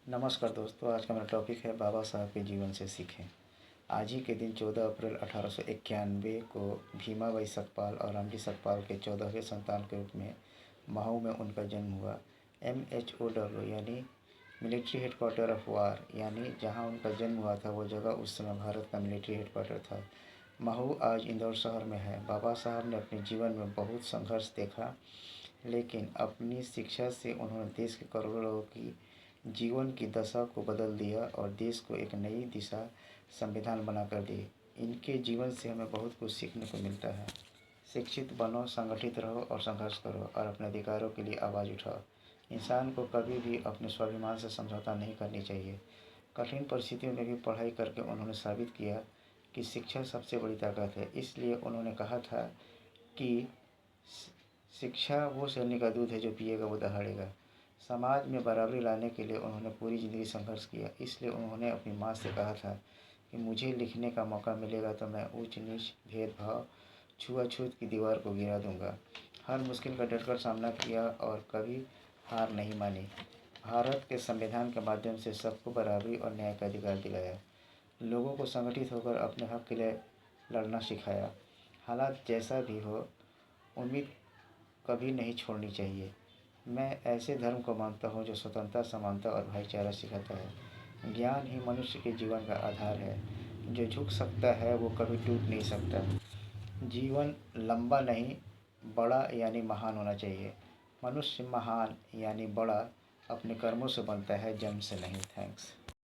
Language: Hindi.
नमस्कार दोस्तों, आज का मेरा टॉपिक है बाबा साहब के जीवन से सीखें। आज ही के दिन 14 अप्रैल 1891 को भीमाबाई सकपाल और रामजी सकपाल के 14वें संतान के रूप में महू में उनका जन्म हुआ। MHOW यानी मिलिट्री हेडक्वार्टर ऑफ वार, यानी जहां उनका जन्म हुआ था वो जगह उस समय भारत का मिलिट्री हेडक्वार्टर था। महू आज इंदौर शहर में है। बाबा साहब ने अपने जीवन में बहुत संघर्ष देखा, लेकिन अपनी शिक्षा से उन्होंने देश के करोड़ों लोगों की जीवन की दशा को बदल दिया और देश को एक नई दिशा संविधान बनाकर दी। इनके जीवन से हमें बहुत कुछ सीखने को मिलता है। शिक्षित बनो, संगठित रहो और संघर्ष करो और अपने अधिकारों के लिए आवाज़ उठाओ। इंसान को कभी भी अपने स्वाभिमान से समझौता नहीं करनी चाहिए। कठिन परिस्थितियों में भी पढ़ाई करके उन्होंने साबित किया कि शिक्षा सबसे बड़ी ताकत है। इसलिए उन्होंने कहा था कि शिक्षा वो शैली का दूध है जो पिएगा वो दहाड़ेगा। समाज में बराबरी लाने के लिए उन्होंने पूरी ज़िंदगी संघर्ष किया। इसलिए उन्होंने अपनी माँ से कहा था कि मुझे लिखने का मौका मिलेगा तो मैं ऊंच नीच, भेदभाव, छुआछूत की दीवार को गिरा दूंगा। हर मुश्किल का डटकर सामना किया और कभी हार नहीं मानी। भारत के संविधान के माध्यम से सबको बराबरी और न्याय का अधिकार दिलाया। लोगों को संगठित होकर अपने हक के लिए लड़ना सिखाया। हालात जैसा भी हो, उम्मीद कभी नहीं छोड़नी चाहिए। मैं ऐसे धर्म को मानता हूँ जो स्वतंत्रता, समानता और भाईचारा सिखाता है। ज्ञान ही मनुष्य के जीवन का आधार है। जो झुक सकता है वो कभी टूट नहीं सकता। जीवन लंबा नहीं, बड़ा यानी महान होना चाहिए। मनुष्य महान यानी बड़ा अपने कर्मों से बनता है, जन्म से नहीं। थैंक्स।